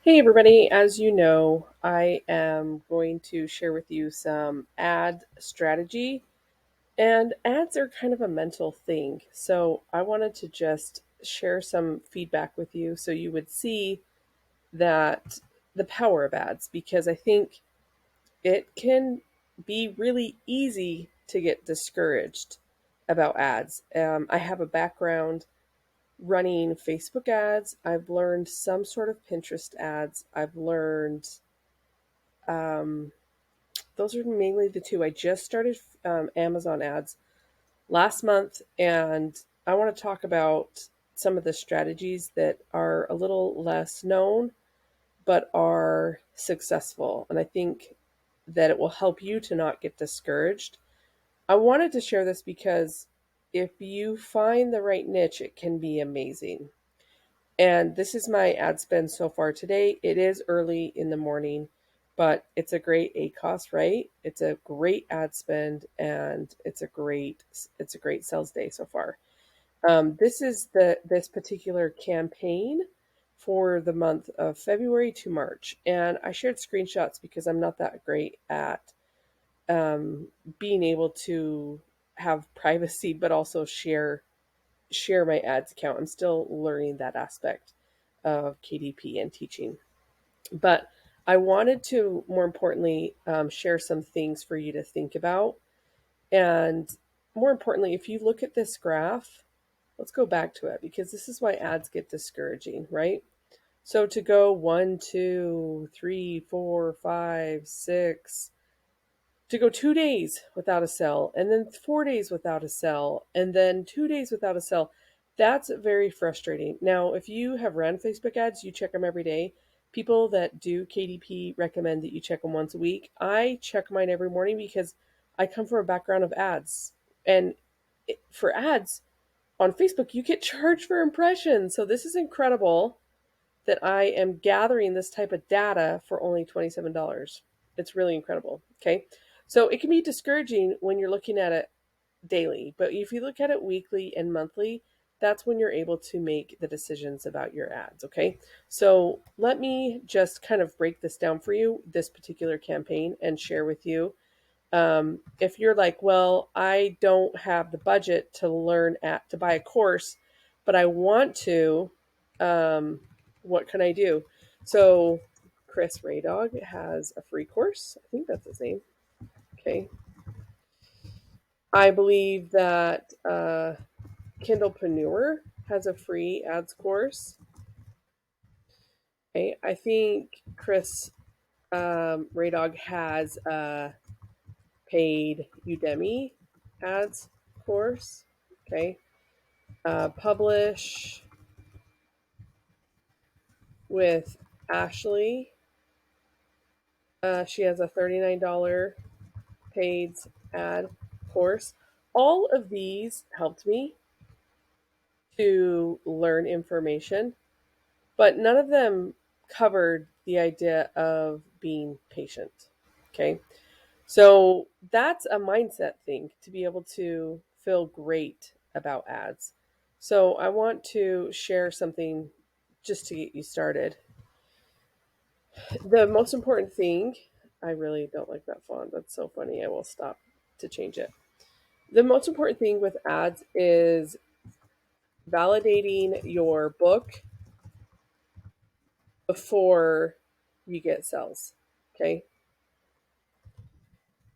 Hey everybody, as you know, I am going to share with you some ad strategy. And ads are kind of a mental thing. So I wanted to just share some feedback with you so you would see that the power of ads, because I think it can be really easy to get discouraged about ads. I have a background running Facebook ads. I've learned some sort of Pinterest ads. I've learned um, those are mainly the two. I just started Amazon ads last month, and I want to talk about some of the strategies that are a little less known but are successful. And I think that it will help you to not get discouraged. I wanted to share this because if you find the right niche, it can be amazing. And this is my ad spend so far today. It is early in the morning, but it's a great ACOS, right? It's a great ad spend, and it's a great sales day so far. This is this particular campaign for the month of February to March, and I shared screenshots because I'm not that great at um, being able to have privacy, but also share my ads account. I'm still learning that aspect of KDP and teaching. But I wanted to, more importantly, share some things for you to think about. And more importantly, if you look at this graph, let's go back to it because this is why ads get discouraging, right? So to go 1, 2, 3, 4, 5, 6, to go 2 days without a sell, and then 4 days without a sell, and then 2 days without a sell, that's very frustrating. Now, if you have ran Facebook ads, you check them every day. People that do KDP recommend that you check them once a week. I check mine every morning because I come from a background of ads. And for ads on Facebook, you get charged for impressions. So this is incredible that I am gathering this type of data for only $27. It's really incredible. Okay. So it can be discouraging when you're looking at it daily, but if you look at it weekly and monthly, that's when you're able to make the decisions about your ads. Okay. So let me just kind of break this down for you, this particular campaign, and share with you. If you're like, well, I don't have the budget to buy a course, but I want to, um, what can I do? So Chris Raydog has a free course. I think that's his name. Okay. I believe that Kindlepreneur has a free ads course. Okay. I think Chris Raydog has a paid Udemy ads course. Okay. Publish with Ashley. She has a $39 paid ad course. All of these helped me to learn information, but none of them covered the idea of being patient. Okay. So that's a mindset thing to be able to feel great about ads. So I want to share something just to get you started. The most important thing, I really don't like that font. That's so funny. I will stop to change it. The most important thing with ads is validating your book before you get sales. Okay.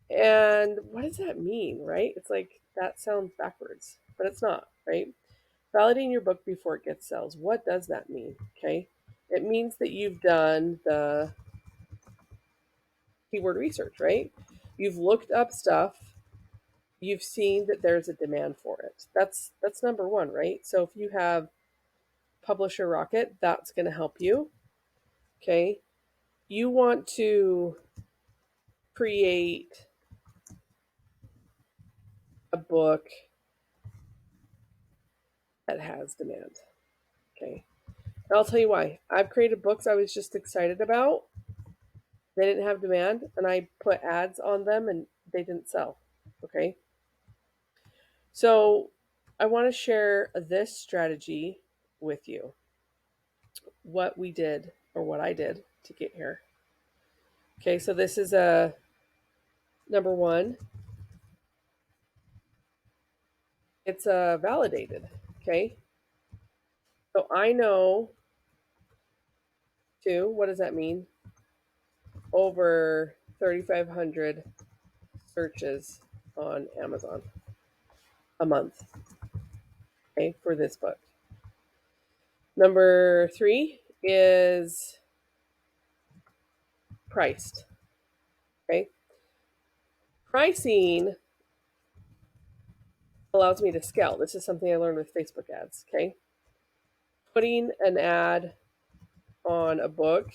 And what does that mean, right? It's like that sounds backwards, but it's not, right? Validating your book before it gets sales. What does that mean? Okay. It means that you've done the keyword research, right? You've looked up stuff, you've seen that there's a demand for it. That's number one, right? So if you have Publisher Rocket, that's going to help you. Okay. You want to create a book that has demand. Okay. And I'll tell you why. I've created books I was just excited about. They didn't have demand, and I put ads on them and they didn't sell. Okay. So I want to share this strategy with you. what we did or what I did to get here. Okay, so this is a number one. It's validated. Okay, so I know too. What does that mean? Over 3,500 searches on Amazon a month. Okay, for this book. Number three is priced. Okay, pricing allows me to scale. This is something I learned with Facebook ads. Okay, putting an ad on a book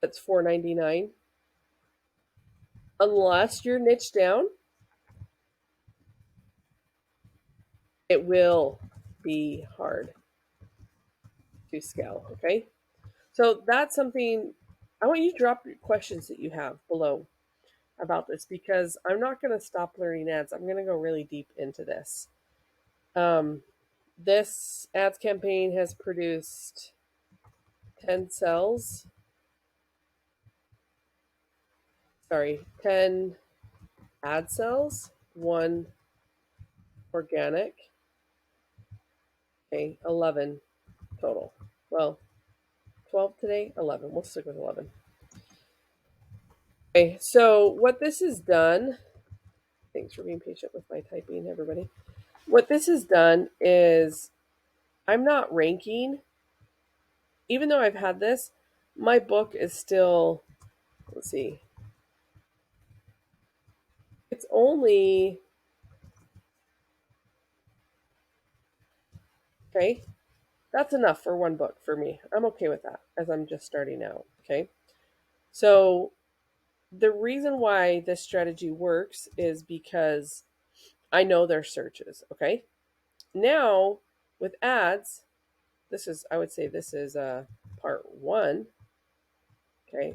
that's $4.99, unless you're niche down, it will be hard to scale. Okay, so that's something I want you to drop your questions that you have below about this, because I'm not going to stop learning ads. I'm going to go really deep into this. This ads campaign has produced 10 cells. Sorry, 10 ad cells, one organic. Okay, 11 total. Well, 12 today, 11. We'll stick with 11. Okay, so what this has done, thanks for being patient with my typing, everybody. What this has done is I'm not ranking. Even though I've had this, my book is still, let's see, it's only, okay, that's enough for one book for me. I'm okay with that as I'm just starting out, okay? So the reason why this strategy works is because I know their searches, okay? Now, with ads, this is, I would say this is part one, okay?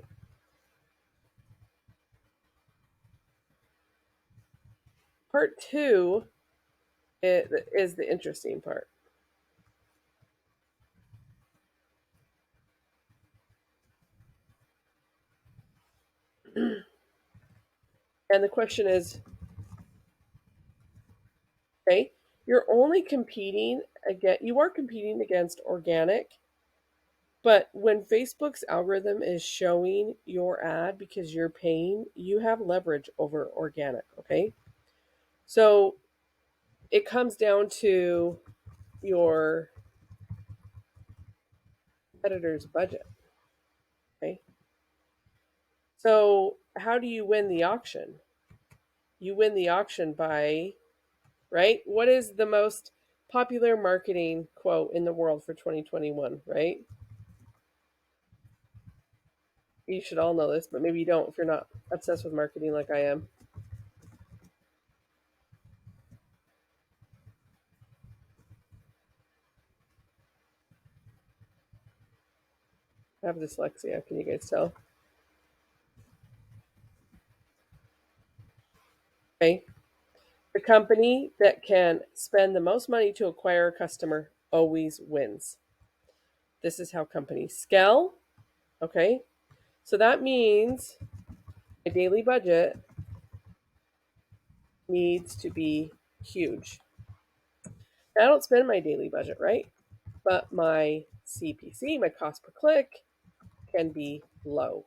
Part two is the interesting part. And the question is, okay, you're only competing against, you are competing against organic, but when Facebook's algorithm is showing your ad because you're paying, you have leverage over organic, okay? So it comes down to your competitor's budget, okay? So how do you win the auction? You win the auction by, right? What is the most popular marketing quote in the world for 2021, right? You should all know this, but maybe you don't if you're not obsessed with marketing like I am. I have dyslexia. Can you guys tell? Okay. The company that can spend the most money to acquire a customer always wins. This is how companies scale. Okay. So that means my daily budget needs to be huge. I don't spend my daily budget, right? But my CPC, my cost per click, can be low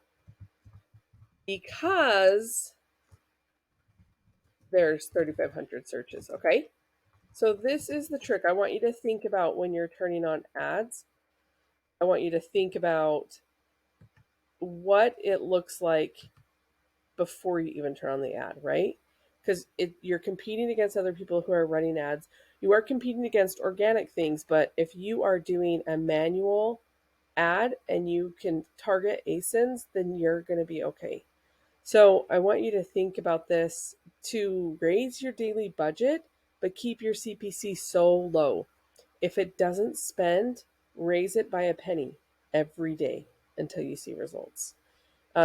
because there's 3,500 searches. Okay. So this is the trick I want you to think about when you're turning on ads. I want you to think about what it looks like before you even turn on the ad, right? Because you're competing against other people who are running ads. You are competing against organic things, but if you are doing a manual ad and you can target ASINs, then you're going to be okay. So I want you to think about this to raise your daily budget, but keep your CPC so low. If it doesn't spend, raise it by a penny every day until you see results.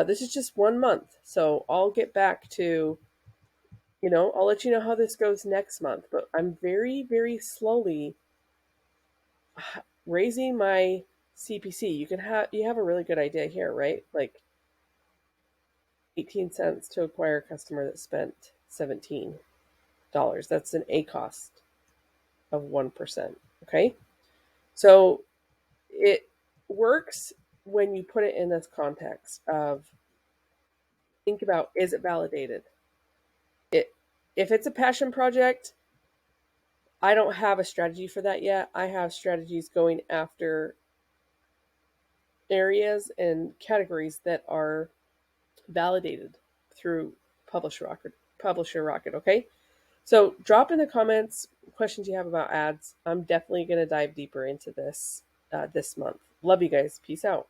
This is just 1 month, so I'll get back to, I'll let you know how this goes next month. But I'm very, very slowly raising my CPC. You have a really good idea here, right? Like 18 cents to acquire a customer that spent $17. That's an A cost of 1%. Okay. So it works when you put it in this context of think about, is it validated? It If it's a passion project, I don't have a strategy for that yet. I have strategies going after areas and categories that are validated through Publisher Rocket, okay? So drop in the comments questions you have about ads. I'm definitely going to dive deeper into this this month. Love you guys. Peace out.